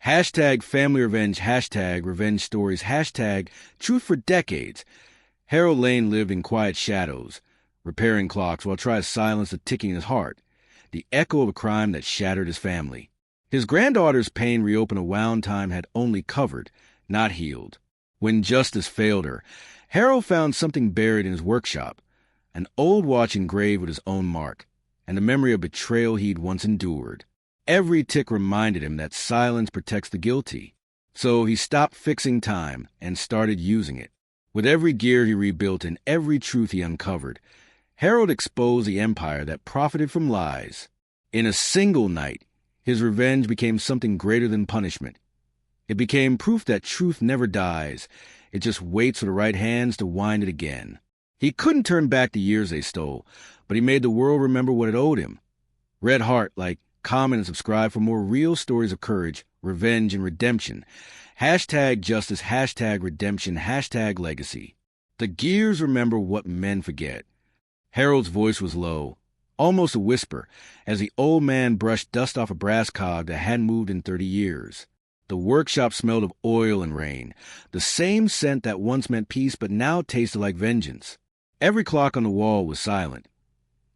Hashtag family revenge, hashtag revenge stories, hashtag truth for decades. Harold Lane lived in quiet shadows, repairing clocks while trying to silence the ticking in his heart, the echo of a crime that shattered his family. His granddaughter's pain reopened a wound time had only covered, not healed. When justice failed her, Harold found something buried in his workshop, an old watch engraved with his own mark, and the memory of betrayal he'd once endured. Every tick reminded him that silence protects the guilty. So he stopped fixing time and started using it. With every gear he rebuilt and every truth he uncovered, Harold exposed the empire that profited from lies. In a single night, his revenge became something greater than punishment. It became proof that truth never dies. It just waits for the right hands to wind it again. He couldn't turn back the years they stole, but he made the world remember what it owed him. Red Heart, like, comment and subscribe for more real stories of courage, revenge, and redemption. Hashtag justice, hashtag redemption, hashtag legacy. The gears remember what men forget. Harold's voice was low, almost a whisper, as the old man brushed dust off a brass cog that hadn't moved in 30 years. The workshop smelled of oil and rain, the same scent that once meant peace but now tasted like vengeance. Every clock on the wall was silent.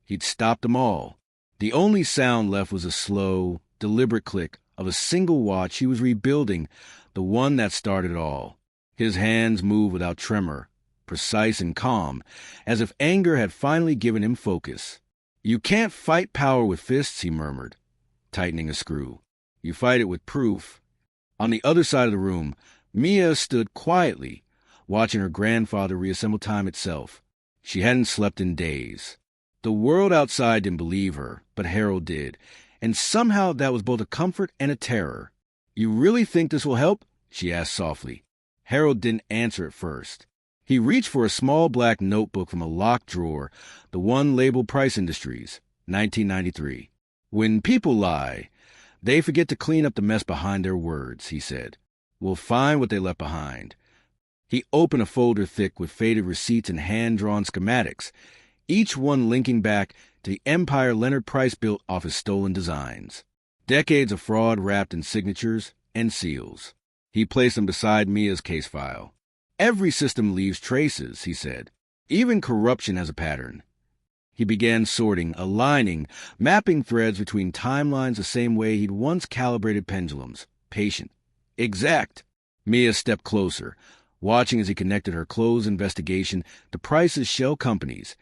He'd stopped them all. The only sound left was a slow, deliberate click of a single watch he was rebuilding, the one that started it all. His hands moved without tremor, precise and calm, as if anger had finally given him focus. "You can't fight power with fists," he murmured, tightening a screw. "You fight it with proof." On the other side of the room, Mia stood quietly, watching her grandfather reassemble time itself. She hadn't slept in days. The world outside didn't believe her, but Harold did, and somehow that was both a comfort and a terror. "You really think this will help?" she asked softly. Harold didn't answer at first. He reached for a small black notebook from a locked drawer, the one labeled Price Industries, 1993. "When people lie, they forget to clean up the mess behind their words," he said. "We'll find what they left behind." He opened a folder thick with faded receipts and hand-drawn schematics, each one linking back to the empire Leonard Price built off his stolen designs. Decades of fraud wrapped in signatures and seals. He placed them beside Mia's case file. "Every system leaves traces," he said. "Even corruption has a pattern." He began sorting, aligning, mapping threads between timelines the same way he'd once calibrated pendulums. Patient. Exact. Mia stepped closer, watching as he connected her closed investigation to Price's shell companies,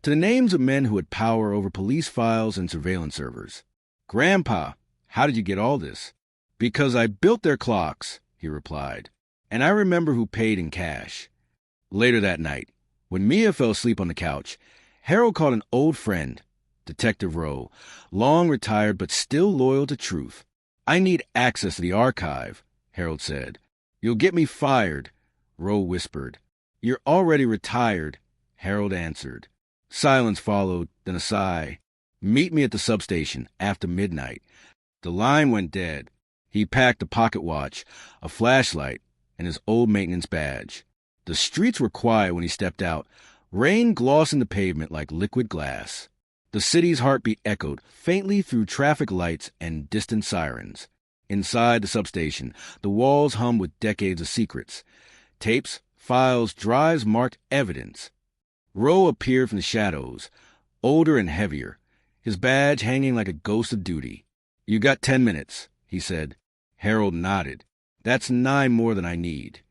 to the names of men who had power over police files and surveillance servers. "Grandpa, how did you get all this?" "Because I built their clocks," he replied. "And I remember who paid in cash." Later that night, when Mia fell asleep on the couch, Harold called an old friend, Detective Rowe, long retired but still loyal to truth. "I need access to the archive," Harold said. "You'll get me fired," Rowe whispered. "You're already retired," Harold answered. Silence followed, then a sigh. "Meet me at the substation after midnight." The line went dead. He packed a pocket watch, a flashlight, and his old maintenance badge. The streets were quiet when he stepped out, rain glossing the pavement like liquid glass. The city's heartbeat echoed faintly through traffic lights and distant sirens. Inside the substation, the walls hummed with decades of secrets. Tapes, files, drives marked evidence. Rowe appeared from the shadows, older and heavier, his badge hanging like a ghost of duty. "You got 10 minutes, he said. Harold nodded. "That's 9 more than I need."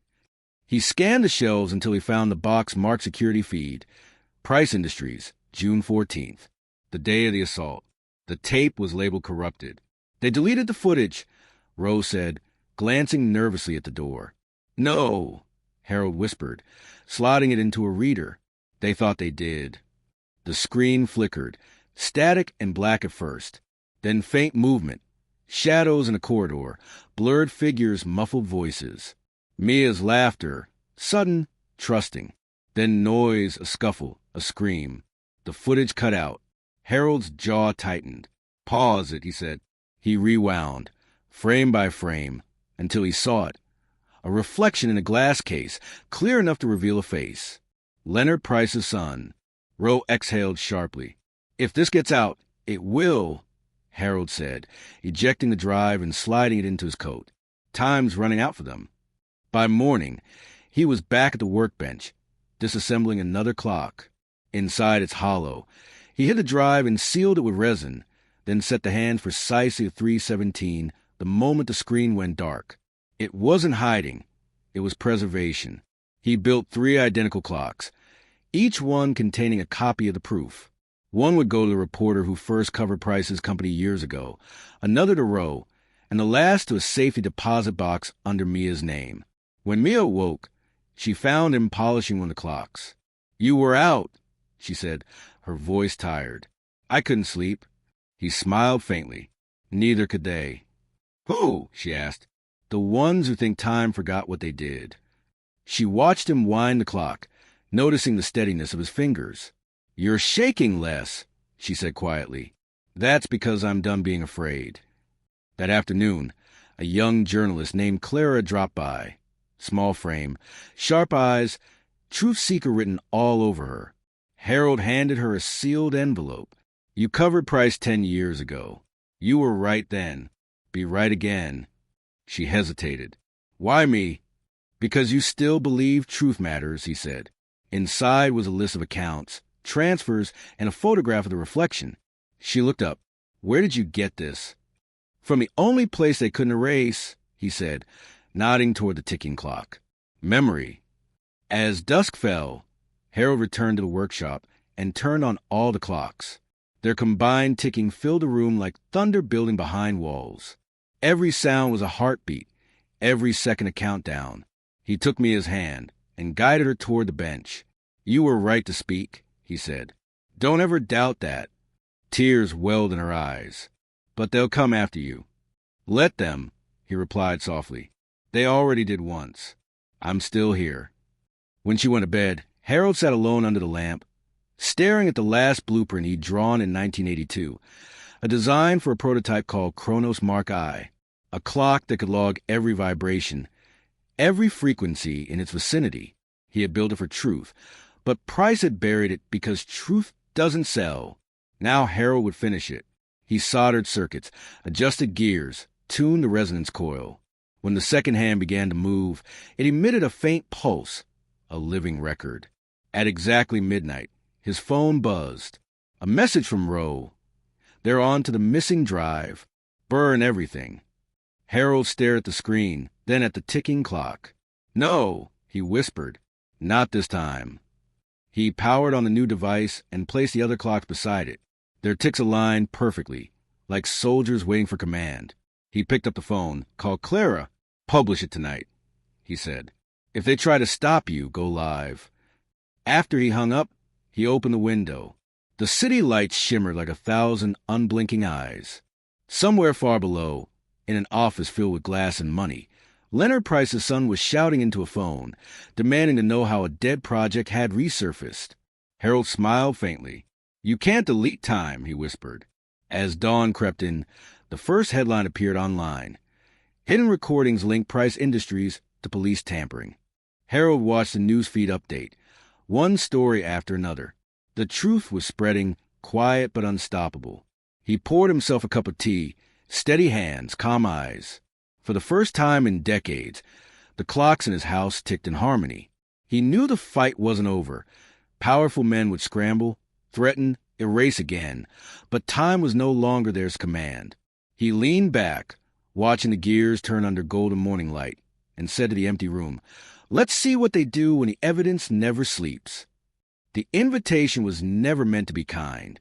He scanned the shelves until he found the box marked security feed. Price Industries, June 14th, the day of the assault. The tape was labeled corrupted. "They deleted the footage," Rowe said, glancing nervously at the door. "No," Harold whispered, slotting it into a reader. "They thought they did." The screen flickered, static and black at first, then faint movement, shadows in a corridor, blurred figures, muffled voices. Mia's laughter, sudden, trusting. Then noise, a scuffle, a scream. The footage cut out. Harold's jaw tightened. "Pause it," he said. He rewound, frame by frame, until he saw it. A reflection in a glass case, clear enough to reveal a face. Leonard Price's son. Rowe exhaled sharply. "If this gets out, it will," Harold said, ejecting the drive and sliding it into his coat. Time's running out for them. By morning, he was back at the workbench, disassembling another clock. Inside, it's hollow. He hit the drive and sealed it with resin, then set the hand precisely at 3:17 the moment the screen went dark. It wasn't hiding. It was preservation. He built 3 identical clocks, each one containing a copy of the proof. One would go to the reporter who first covered Price's company years ago, another to Roe, and the last to a safety deposit box under Mia's name. When Mia woke, she found him polishing one of the clocks. "You were out," she said, her voice tired. "I couldn't sleep." He smiled faintly. Neither could they. "Who?" she asked. "The ones who think time forgot what they did." She watched him wind the clock, noticing the steadiness of his fingers. "You're shaking less," she said quietly. "That's because I'm done being afraid." That afternoon, a young journalist named Clara dropped by. Small frame, sharp eyes, truth seeker written all over her. Harold handed her a sealed envelope. "You covered Price 10 years ago. You were right then. Be right again." She hesitated. "Why me?" "Because you still believe truth matters," he said. Inside was a list of accounts, transfers, and a photograph of the reflection. She looked up. "Where did you get this?" "From the only place they couldn't erase," he said, nodding toward the ticking clock. "Memory." As dusk fell, Harold returned to the workshop and turned on all the clocks. Their combined ticking filled the room like thunder building behind walls. Every sound was a heartbeat, every second a countdown. He took Mia's hand and guided her toward the bench. "You were right to speak," he said. "Don't ever doubt that." Tears welled in her eyes. "But they'll come after you." "Let them," he replied softly. "They already did once. I'm still here." When she went to bed, Harold sat alone under the lamp, staring at the last blueprint he'd drawn in 1982, a design for a prototype called Kronos Mark I, a clock that could log every vibration, every frequency in its vicinity. He had built it for truth, but Price had buried it because truth doesn't sell. Now Harold would finish it. He soldered circuits, adjusted gears, tuned the resonance coil. When the second hand began to move, it emitted a faint pulse, a living record. At exactly midnight, his phone buzzed. A message from Roe. "They're on to the missing drive. Burn everything." Harold stared at the screen, then at the ticking clock. "No," he whispered. "Not this time." He powered on the new device and placed the other clocks beside it. Their ticks aligned perfectly, like soldiers waiting for command. He picked up the phone, called Clara. "Publish it tonight," he said. "If they try to stop you, go live." After he hung up, he opened the window. The city lights shimmered like 1,000 unblinking eyes. Somewhere far below, in an office filled with glass and money, Leonard Price's son was shouting into a phone, demanding to know how a dead project had resurfaced. Harold smiled faintly. "You can't delete time," he whispered. As dawn crept in, the first headline appeared online. Hidden recordings link Price Industries to police tampering. Harold watched the newsfeed update, one story after another. The truth was spreading, quiet but unstoppable. He poured himself a cup of tea, steady hands, calm eyes. For the first time in decades, the clocks in his house ticked in harmony. He knew the fight wasn't over. Powerful men would scramble, threaten, erase again, but time was no longer theirs command. He leaned back, watching the gears turn under golden morning light, and said to the empty room, "Let's see what they do when the evidence never sleeps." The invitation was never meant to be kind.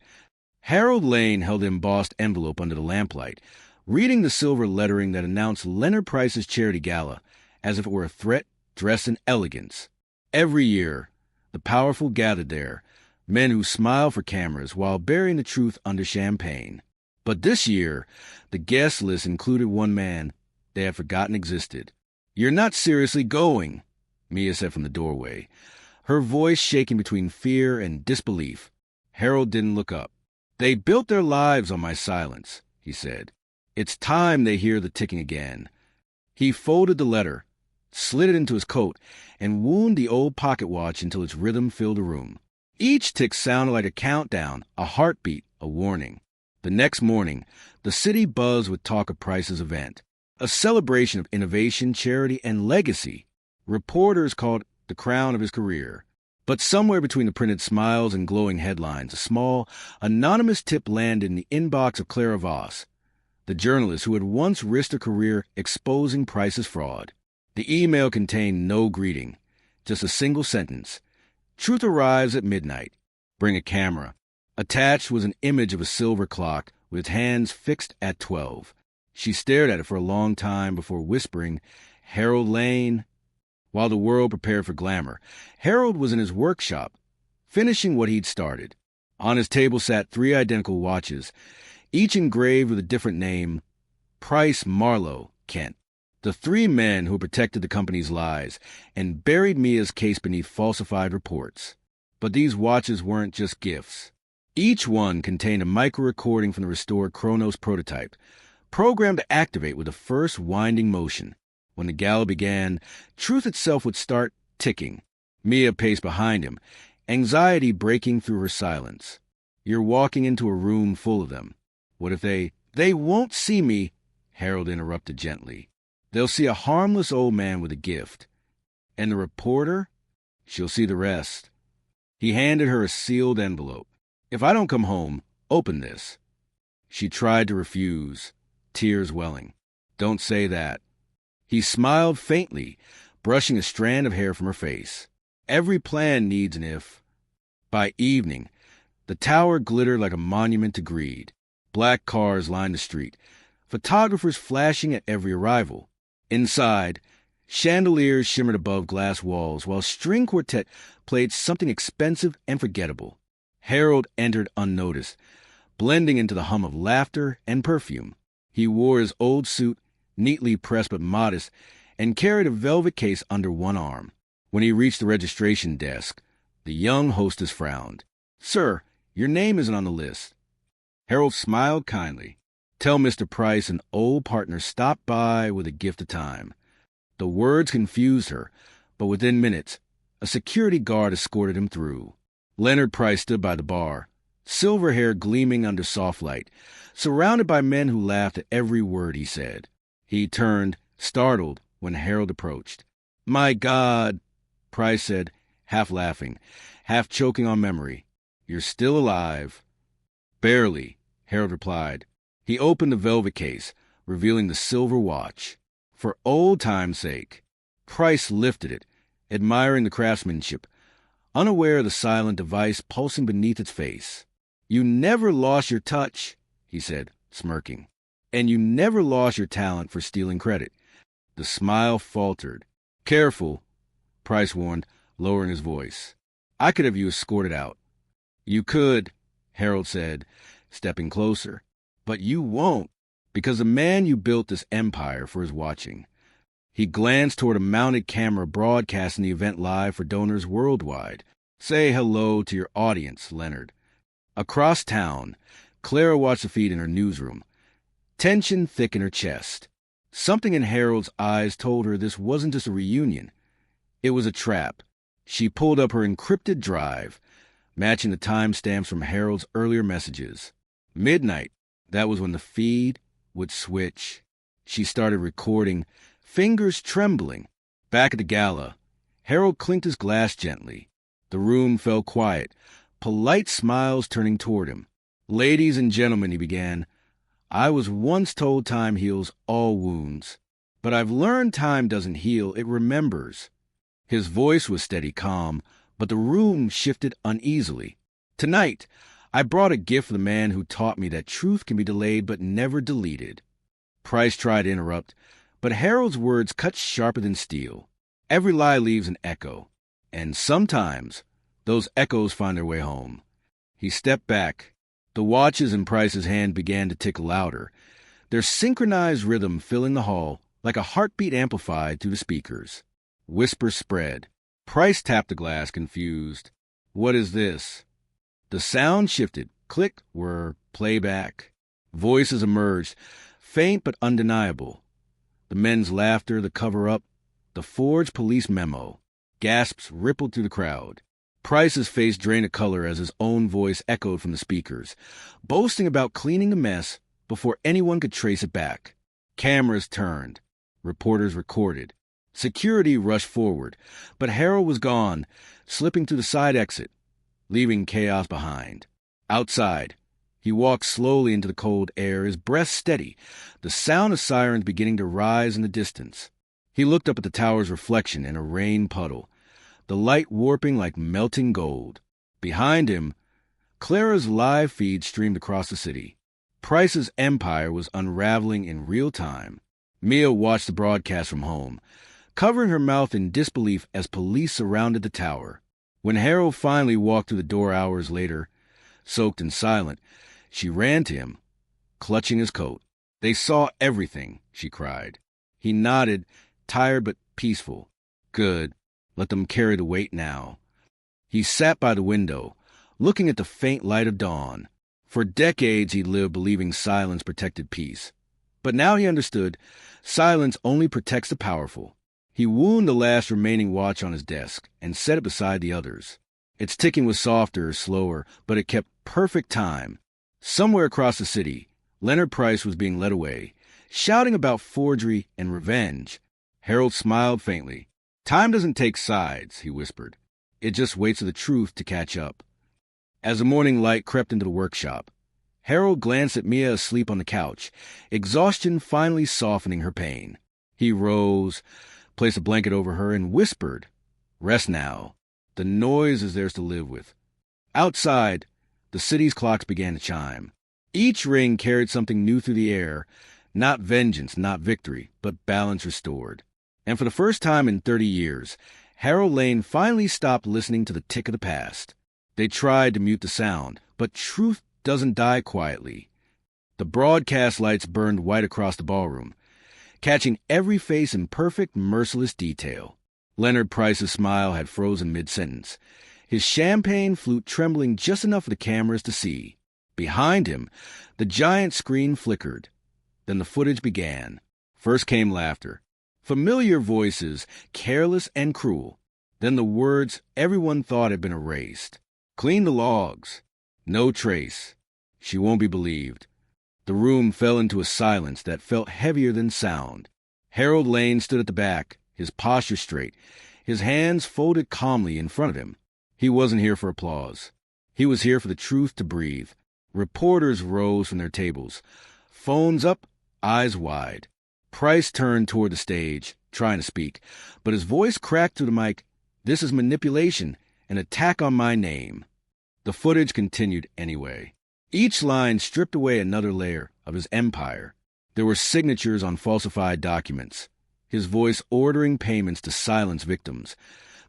Harold Lane held the embossed envelope under the lamplight, reading the silver lettering that announced Leonard Price's charity gala, as if it were a threat dressed in elegance. Every year, the powerful gathered there, men who smiled for cameras while burying the truth under champagne. But this year, the guest list included one man they had forgotten existed. "You're not seriously going," Mia said from the doorway, her voice shaking between fear and disbelief. Harold didn't look up. "They built their lives on my silence," he said. "It's time they hear the ticking again." He folded the letter, slid it into his coat, and wound the old pocket watch until its rhythm filled the room. Each tick sounded like a countdown, a heartbeat, a warning. The next morning, the city buzzed with talk of Price's event. a celebration of innovation, charity, and legacy. Reporters called it the crown of his career. But somewhere between the printed smiles and glowing headlines, a small, anonymous tip landed in the inbox of Clara Voss, the journalist who had once risked a career exposing Price's fraud. The email contained no greeting, just a single sentence. Truth arrives at midnight. Bring a camera. Attached was an image of a silver clock with hands fixed at 12. She stared at it for a long time before whispering, "Harold Lane." While the world prepared for glamour, Harold was in his workshop, finishing what he'd started. On his table sat 3 identical watches, each engraved with a different name: Price, Marlowe, Kent. The 3 men who protected the company's lies and buried Mia's case beneath falsified reports. But these watches weren't just gifts. Each one contained a micro-recording from the restored Chronos prototype, programmed to activate with the first winding motion. When the gala began, truth itself would start ticking. Mia paced behind him, anxiety breaking through her silence. "You're walking into a room full of them. What if They won't see me," Harold interrupted gently. "They'll see a harmless old man with a gift. And the reporter? She'll see the rest." He handed her a sealed envelope. "If I don't come home, open this." She tried to refuse, tears welling. "Don't say that." He smiled faintly, brushing a strand of hair from her face. "Every plan needs an if." By evening, the tower glittered like a monument to greed. Black cars lined the street, photographers flashing at every arrival. Inside, chandeliers shimmered above glass walls, while a string quartet played something expensive and forgettable. Harold entered unnoticed, blending into the hum of laughter and perfume. He wore his old suit, neatly pressed but modest, and carried a velvet case under one arm. When he reached the registration desk, the young hostess frowned. "Sir, your name isn't on the list." Harold smiled kindly. "Tell Mr. Price an old partner stopped by with a gift of time." The words confused her, but within minutes, a security guard escorted him through. Leonard Price stood by the bar, silver hair gleaming under soft light, surrounded by men who laughed at every word he said. He turned, startled, when Harold approached. "My God," Price said, half laughing, half choking on memory. "You're still alive." "Barely," Harold replied. He opened the velvet case, revealing the silver watch. "For old time's sake." Price lifted it, admiring the craftsmanship, unaware of the silent device pulsing beneath its face. "You never lost your touch," he said, smirking. "And you never lost your talent for stealing credit." The smile faltered. "Careful," Price warned, lowering his voice. "I could have you escorted out." "You could," Harold said, stepping closer. "But you won't, because the man you built this empire for is watching." He glanced toward a mounted camera broadcasting the event live for donors worldwide. "Say hello to your audience, Leonard." Across town, Clara watched the feed in her newsroom, tension thick in her chest. Something in Harold's eyes told her this wasn't just a reunion. It was a trap. She pulled up her encrypted drive, matching the timestamps from Harold's earlier messages. Midnight, that was when the feed would switch. She started recording, fingers trembling. Back at the gala, Harold clinked his glass gently. The room fell quiet, polite smiles turning toward him. "Ladies and gentlemen," he began, "I was once told time heals all wounds. But I've learned time doesn't heal, it remembers." His voice was steady calm, but the room shifted uneasily. "Tonight, I brought a gift for the man who taught me that truth can be delayed but never deleted." Price tried to interrupt, but Harold's words cut sharper than steel. "Every lie leaves an echo, and sometimes those echoes find their way home." He stepped back. The watches in Price's hand began to tick louder, their synchronized rhythm filling the hall like a heartbeat amplified through the speakers. Whispers spread. Price tapped the glass, confused. "What is this?" The sound shifted. Click, whir, playback. Voices emerged, faint but undeniable. The men's laughter, the cover-up, the forged police memo. Gasps rippled through the crowd. Price's face drained of color as his own voice echoed from the speakers, boasting about cleaning the mess before anyone could trace it back. Cameras turned. Reporters recorded. Security rushed forward, but Harold was gone, slipping through the side exit, leaving chaos behind. Outside, he walked slowly into the cold air, his breath steady, the sound of sirens beginning to rise in the distance. He looked up at the tower's reflection in a rain puddle, the light warping like melting gold. Behind him, Clara's live feed streamed across the city. Price's empire was unraveling in real time. Mia watched the broadcast from home, covering her mouth in disbelief as police surrounded the tower. When Harold finally walked through the door hours later, soaked and silent, she ran to him, clutching his coat. "They saw everything," she cried. He nodded, tired but peaceful. "Good. Let them carry the weight now." He sat by the window, looking at the faint light of dawn. For decades he'd lived believing silence protected peace. But now he understood silence only protects the powerful. He wound the last remaining watch on his desk and set it beside the others. Its ticking was softer, slower, but it kept perfect time. Somewhere across the city, Leonard Price was being led away, shouting about forgery and revenge. Harold smiled faintly. "Time doesn't take sides," he whispered. "It just waits for the truth to catch up." As the morning light crept into the workshop, Harold glanced at Mia asleep on the couch, exhaustion finally softening her pain. He rose, placed a blanket over her, and whispered, "Rest now. The noise is theirs to live with." Outside, the city's clocks began to chime. Each ring carried something new through the air, not vengeance, not victory, but balance restored. And for the first time in 30 years, Harold Lane finally stopped listening to the tick of the past. They tried to mute the sound, but truth doesn't die quietly. The broadcast lights burned white across the ballroom, catching every face in perfect, merciless detail. Leonard Price's smile had frozen mid-sentence, his champagne flute trembling just enough for the cameras to see. Behind him, the giant screen flickered. Then the footage began. First came laughter. Familiar voices, careless and cruel. Then the words everyone thought had been erased. "Clean the logs. No trace. She won't be believed." The room fell into a silence that felt heavier than sound. Harold Lane stood at the back, his posture straight, his hands folded calmly in front of him. He wasn't here for applause. He was here for the truth to breathe. Reporters rose from their tables, phones up, eyes wide. Price turned toward the stage, trying to speak, but his voice cracked through the mic. "This is manipulation, an attack on my name." The footage continued anyway. Each line stripped away another layer of his empire. There were signatures on falsified documents, his voice ordering payments to silence victims,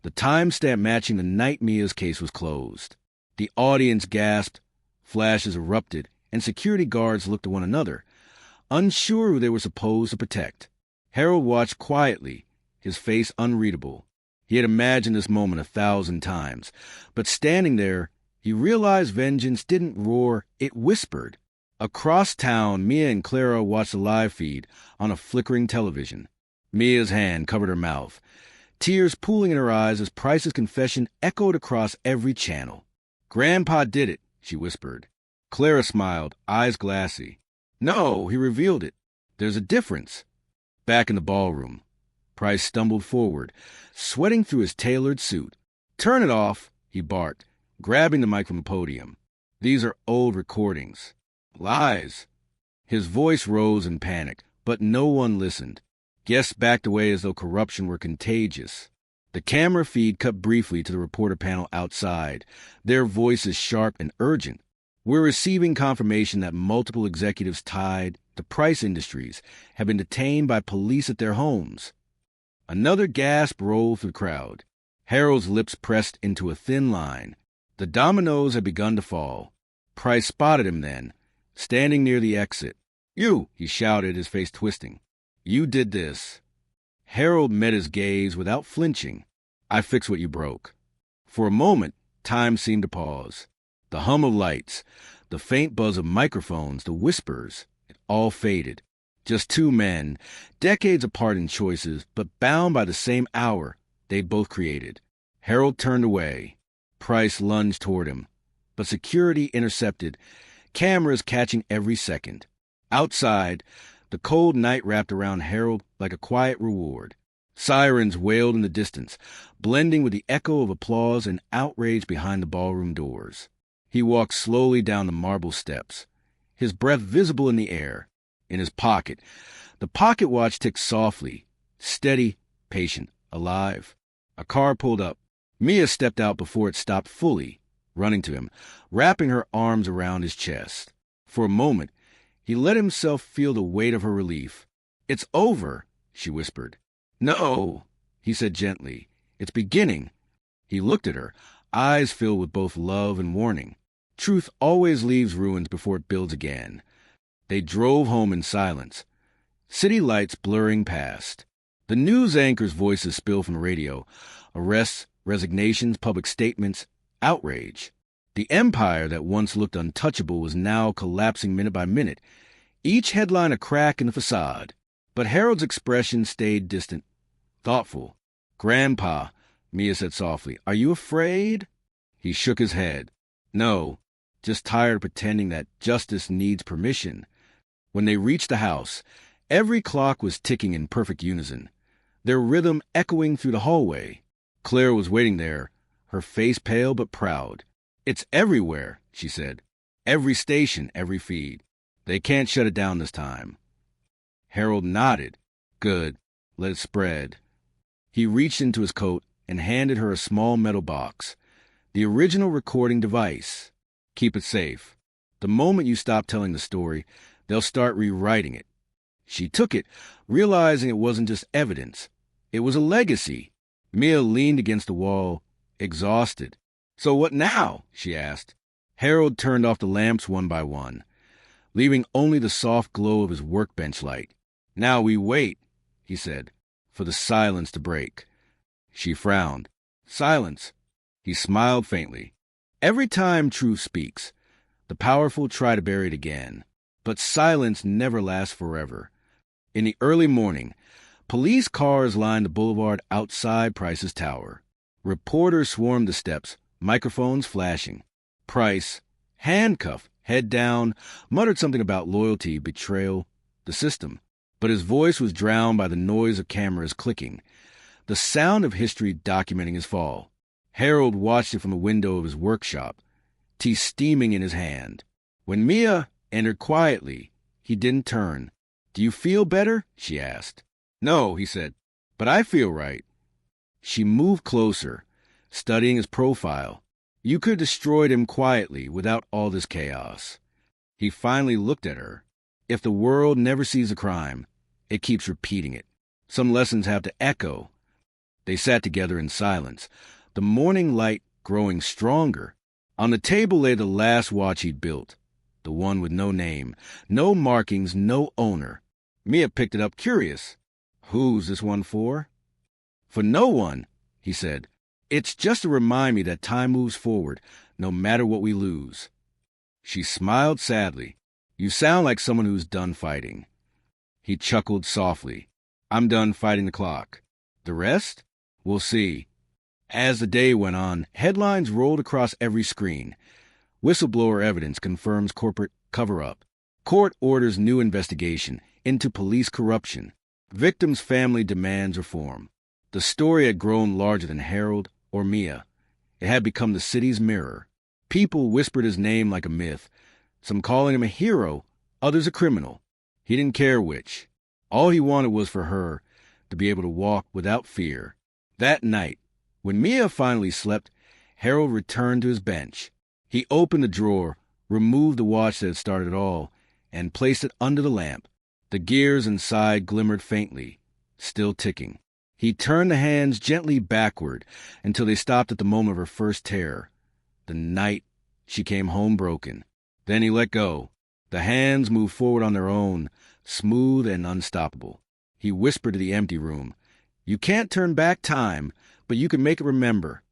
the timestamp matching the night Mia's case was closed. The audience gasped, flashes erupted, and security guards looked at one another, unsure who they were supposed to protect. Harold watched quietly, his face unreadable. He had imagined this moment 1,000 times, but standing there, he realized vengeance didn't roar, it whispered. Across town, Mia and Clara watched the live feed on a flickering television. Mia's hand covered her mouth, tears pooling in her eyes as Price's confession echoed across every channel. "Grandpa did it," she whispered. Clara smiled, eyes glassy. "No, he revealed it. There's a difference." Back in the ballroom, Price stumbled forward, sweating through his tailored suit. "Turn it off," he barked, grabbing the mic from the podium. "These are old recordings." "Lies." His voice rose in panic, but no one listened. Guests backed away as though corruption were contagious. The camera feed cut briefly to the reporter panel outside, their voices sharp and urgent. "We're receiving confirmation that multiple executives tied to Price Industries have been detained by police at their homes." Another gasp rolled through the crowd. Harold's lips pressed into a thin line. The dominoes had begun to fall. Price spotted him then, standing near the exit. "You!" he shouted, his face twisting. "You did this." Harold met his gaze without flinching. "I fixed what you broke." For a moment, time seemed to pause. The hum of lights, the faint buzz of microphones, the whispers, it all faded. Just two men, decades apart in choices, but bound by the same hour they'd both created. Harold turned away. Price lunged toward him, but security intercepted, cameras catching every second. Outside, The cold night wrapped around Harold like a quiet reward. Sirens wailed in the distance, blending with the echo of applause and outrage behind the ballroom doors. He walked slowly down the marble steps, his breath visible in the air. In his pocket, the pocket watch ticked softly, steady, patient, alive. A car pulled up. Mia stepped out before it stopped fully, running to him, wrapping her arms around his chest. For a moment, he let himself feel the weight of her relief. "It's over," she whispered. "No," he said gently. "It's beginning." He looked at her, eyes filled with both love and warning. Truth always leaves ruins before it builds again. They drove home in silence, city lights blurring past. The news anchors' voices spilled from the radio. Arrests, resignations, public statements, outrage. The empire that once looked untouchable was now collapsing minute by minute, each headline a crack in the facade. But Harold's expression stayed distant, thoughtful. "Grandpa," Mia said softly, "are you afraid?" He shook his head. "No, just tired of pretending that justice needs permission." When they reached the house, every clock was ticking in perfect unison, their rhythm echoing through the hallway. Claire was waiting there, her face pale but proud. "It's everywhere," she said. "Every station, every feed. They can't shut it down this time." Harold nodded. "Good. Let it spread." He reached into his coat and handed her a small metal box. "The original recording device. Keep it safe. The moment you stop telling the story, they'll start rewriting it." She took it, realizing it wasn't just evidence. It was a legacy. Mia leaned against the wall, exhausted. "So what now?" she asked. Harold turned off the lamps one by one, leaving only the soft glow of his workbench light. "Now we wait," he said, "for the silence to break." She frowned. "Silence." He smiled faintly. "Every time truth speaks, the powerful try to bury it again. But silence never lasts forever." In the early morning, police cars lined the boulevard outside Price's tower. Reporters swarmed the steps, microphones flashing. Price, handcuffed, head down, muttered something about loyalty, betrayal, the system. But his voice was drowned by the noise of cameras clicking, the sound of history documenting his fall. Harold watched it from the window of his workshop, tea steaming in his hand. When Mia entered quietly, he didn't turn. "Do you feel better?" she asked. "No," he said, "but I feel right." She moved closer, studying his profile. You could have destroyed him quietly without all this chaos. He finally looked at her. If the world never sees a crime, it keeps repeating it. Some lessons have to echo. They sat together in silence, the morning light growing stronger. On the table lay the last watch he'd built, the one with no name, no markings, no owner. Mia picked it up, curious. "Who's this one for?" "For no one," he said. "It's just to remind me that time moves forward, no matter what we lose." She smiled sadly. "You sound like someone who's done fighting." He chuckled softly. "I'm done fighting the clock. The rest? We'll see." As the day went on, headlines rolled across every screen. Whistleblower evidence confirms corporate cover-up. Court orders new investigation into police corruption. Victim's family demands reform. The story had grown larger than Harold or Mia. It had become the city's mirror. People whispered his name like a myth, some calling him a hero, others a criminal. He didn't care which. All he wanted was for her to be able to walk without fear. That night, when Mia finally slept, Harold returned to his bench. He opened the drawer, removed the watch that had started it all, and placed it under the lamp. The gears inside glimmered faintly, still ticking. He turned the hands gently backward until they stopped at the moment of her first terror, the night she came home broken. Then he let go. The hands moved forward on their own, smooth and unstoppable. He whispered to the empty room, "You can't turn back time, but you can make it remember."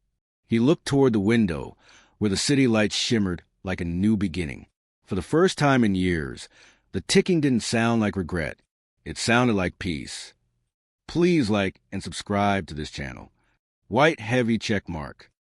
He looked toward the window, where the city lights shimmered like a new beginning. For the first time in years, the ticking didn't sound like regret. It sounded like peace. Please like and subscribe to this channel. White heavy check mark.